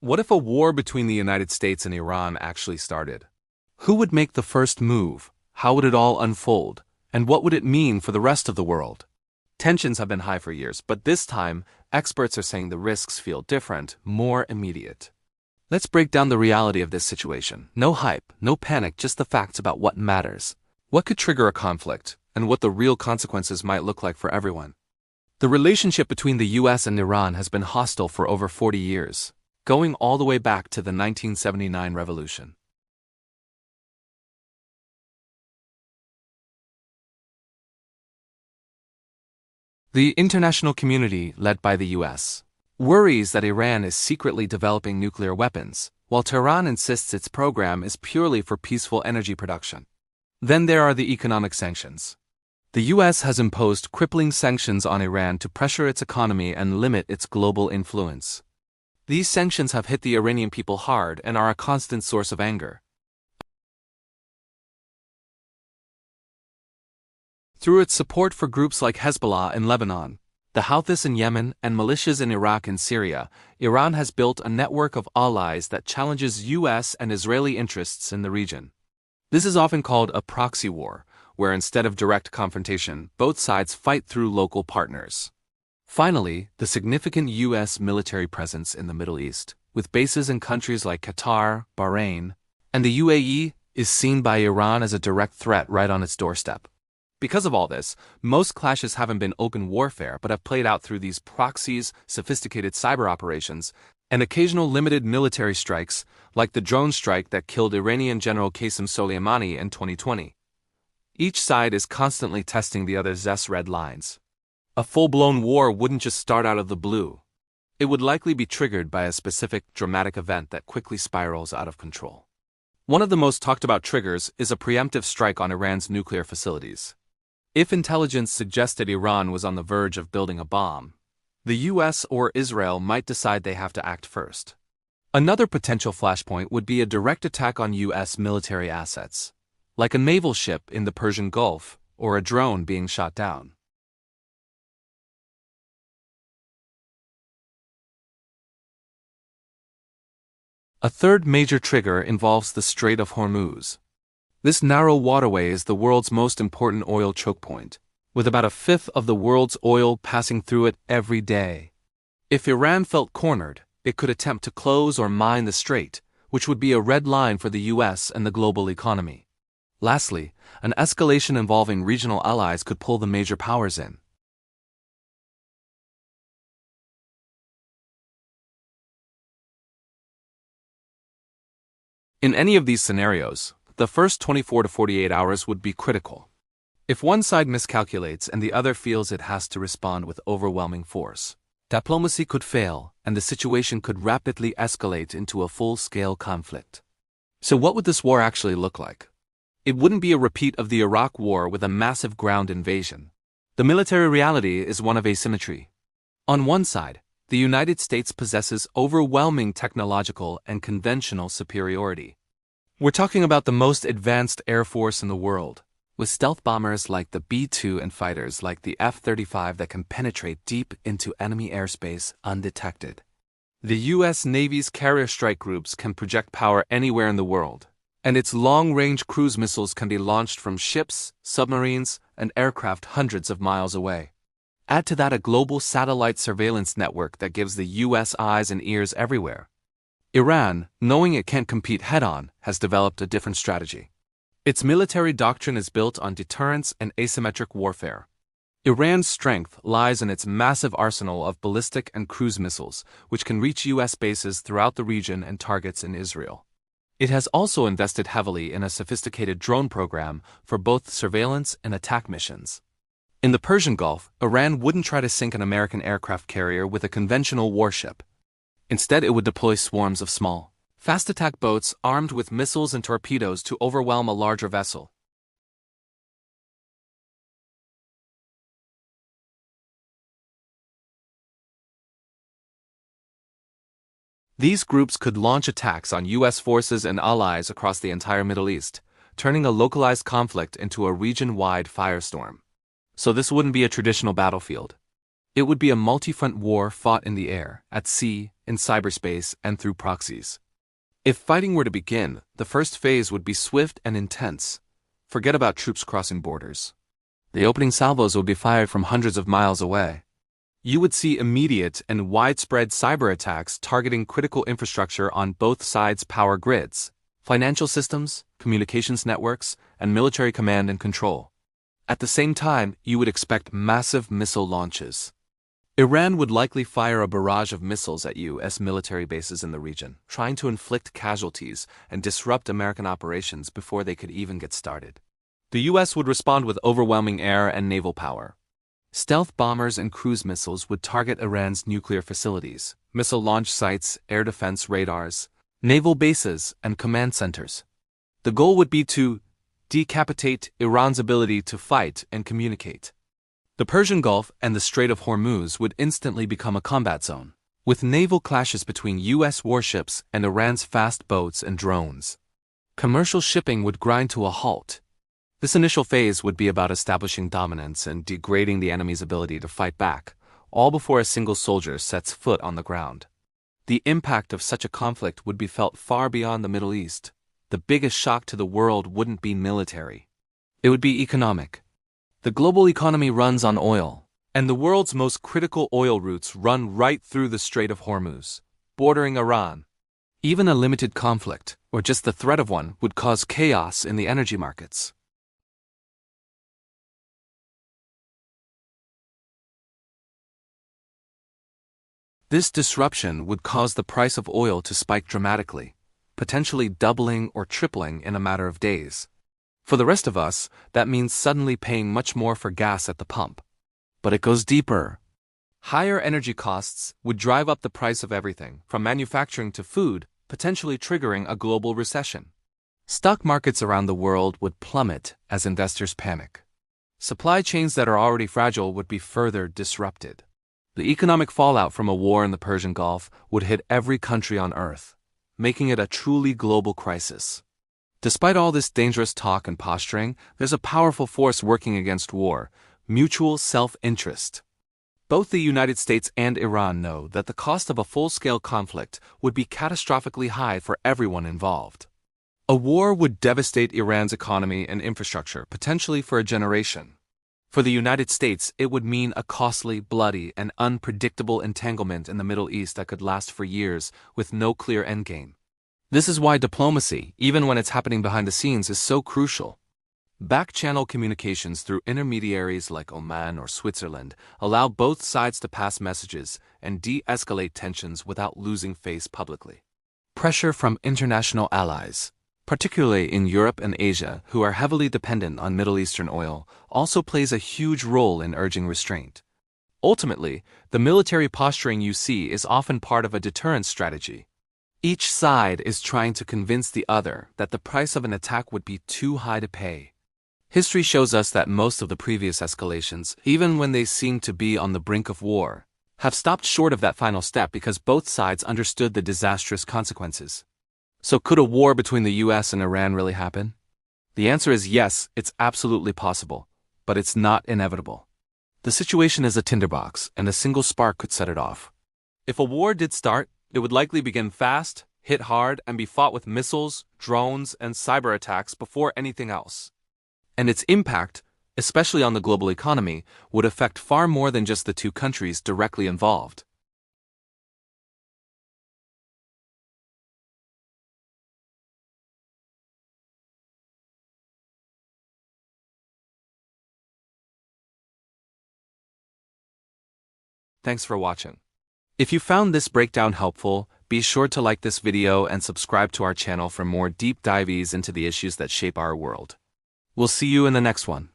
What if a war between the United States and Iran actually started? Who would make the first move? How would it all unfold? And what would it mean for the rest of the world? Tensions have been high for years, but this time, experts are saying the risks feel different, more immediate. Let's break down the reality of this situation. No hype, no panic, just the facts about what matters. What could trigger a conflict, and what the real consequences might look like for everyone. The relationship between the US and Iran has been hostile for over 40 years, going all the way back to the 1979 revolution. The international community, led by the US, worries that Iran is secretly developing nuclear weapons, while Tehran insists its program is purely for peaceful energy production. Then there are the economic sanctions. The US has imposed crippling sanctions on Iran to pressure its economy and limit its global influence. These sanctions have hit the Iranian people hard and are a constant source of anger. Through its support for groups like Hezbollah in Lebanon, the Houthis in Yemen, and militias in Iraq and Syria, Iran has built a network of allies that challenges US and Israeli interests in the region. This is often called a proxy war, where instead of direct confrontation, both sides fight through local partners. Finally, the significant US military presence in the Middle East, with bases in countries like Qatar, Bahrain, and the UAE, is seen by Iran as a direct threat right on its doorstep. Because of all this, most clashes haven't been open warfare but have played out through these proxies, sophisticated cyber operations, and occasional limited military strikes, like the drone strike that killed Iranian General Qasem Soleimani in 2020. Each side is constantly testing the other's red lines. A full-blown war wouldn't just start out of the blue. It would likely be triggered by a specific dramatic event that quickly spirals out of control. One of the most talked about triggers is a preemptive strike on Iran's nuclear facilities. If intelligence suggested Iran was on the verge of building a bomb, the US or Israel might decide they have to act first. Another potential flashpoint would be a direct attack on US military assets, like a naval ship in the Persian Gulf or a drone being shot down. A third major trigger involves the Strait of Hormuz. This narrow waterway is the world's most important oil choke point, with about a fifth of the world's oil passing through it every day. If Iran felt cornered, it could attempt to close or mine the strait, which would be a red line for the US and the global economy. Lastly, an escalation involving regional allies could pull the major powers in. In any of these scenarios, the first 24 to 48 hours would be critical. If one side miscalculates and the other feels it has to respond with overwhelming force, diplomacy could fail and the situation could rapidly escalate into a full-scale conflict. So what would this war actually look like? It wouldn't be a repeat of the Iraq War with a massive ground invasion. The military reality is one of asymmetry. On one side, the United States possesses overwhelming technological and conventional superiority. We're talking about the most advanced air force in the world, with stealth bombers like the B-2 and fighters like the F-35 that can penetrate deep into enemy airspace undetected. The U.S. Navy's carrier strike groups can project power anywhere in the world, and its long-range cruise missiles can be launched from ships, submarines, and aircraft hundreds of miles away. Add to that a global satellite surveillance network that gives the U.S. eyes and ears everywhere. Iran, knowing it can't compete head-on, has developed a different strategy. Its military doctrine is built on deterrence and asymmetric warfare. Iran's strength lies in its massive arsenal of ballistic and cruise missiles, which can reach U.S. bases throughout the region and targets in Israel. It has also invested heavily in a sophisticated drone program for both surveillance and attack missions. In the Persian Gulf, Iran wouldn't try to sink an American aircraft carrier with a conventional warship. Instead, it would deploy swarms of small, fast attack boats armed with missiles and torpedoes to overwhelm a larger vessel. These groups could launch attacks on U.S. forces and allies across the entire Middle East, turning a localized conflict into a region-wide firestorm. So this wouldn't be a traditional battlefield. It would be a multi-front war fought in the air, at sea, in cyberspace, and through proxies. If fighting were to begin, the first phase would be swift and intense. Forget about troops crossing borders. The opening salvos would be fired from hundreds of miles away. You would see immediate and widespread cyber attacks targeting critical infrastructure on both sides' power grids, financial systems, communications networks, and military command and control. At the same time, you would expect massive missile launches. Iran would likely fire a barrage of missiles at U.S. military bases in the region, trying to inflict casualties and disrupt American operations before they could even get started. The U.S. would respond with overwhelming air and naval power. Stealth bombers and cruise missiles would target Iran's nuclear facilities, missile launch sites, air defense radars, naval bases, and command centers. The goal would be to decapitate Iran's ability to fight and communicate. The Persian Gulf and the Strait of Hormuz would instantly become a combat zone, with naval clashes between U.S. warships and Iran's fast boats and drones. Commercial shipping would grind to a halt. This initial phase would be about establishing dominance and degrading the enemy's ability to fight back, all before a single soldier sets foot on the ground. The impact of such a conflict would be felt far beyond the Middle East. The biggest shock to the world wouldn't be military. It would be economic. The global economy runs on oil, and the world's most critical oil routes run right through the Strait of Hormuz, bordering Iran. Even a limited conflict, or just the threat of one, would cause chaos in the energy markets. This disruption would cause the price of oil to spike dramatically, potentially doubling or tripling in a matter of days. For the rest of us, that means suddenly paying much more for gas at the pump. But it goes deeper. Higher energy costs would drive up the price of everything, from manufacturing to food, potentially triggering a global recession. Stock markets around the world would plummet as investors panic. Supply chains that are already fragile would be further disrupted. The economic fallout from a war in the Persian Gulf would hit every country on Earth, making it a truly global crisis. Despite all this dangerous talk and posturing, there's a powerful force working against war: mutual self-interest. Both the United States and Iran know that the cost of a full-scale conflict would be catastrophically high for everyone involved. A war would devastate Iran's economy and infrastructure, potentially for a generation. For the United States, it would mean a costly, bloody, and unpredictable entanglement in the Middle East that could last for years with no clear endgame. This is why diplomacy, even when it's happening behind the scenes, is so crucial. Back-channel communications through intermediaries like Oman or Switzerland allow both sides to pass messages and de-escalate tensions without losing face publicly. Pressure from international allies, particularly in Europe and Asia, who are heavily dependent on Middle Eastern oil, also plays a huge role in urging restraint. Ultimately, the military posturing you see is often part of a deterrence strategy. Each side is trying to convince the other that the price of an attack would be too high to pay. History shows us that most of the previous escalations, even when they seemed to be on the brink of war, have stopped short of that final step because both sides understood the disastrous consequences. So could a war between the US and Iran really happen? The answer is yes, it's absolutely possible, but it's not inevitable. The situation is a tinderbox, and a single spark could set it off. If a war did start, it would likely begin fast, hit hard, and be fought with missiles, drones, and cyber attacks before anything else. And its impact, especially on the global economy, would affect far more than just the two countries directly involved. Thanks for watching. If you found this breakdown helpful, be sure to like this video and subscribe to our channel for more deep dives into the issues that shape our world. We'll see you in the next one.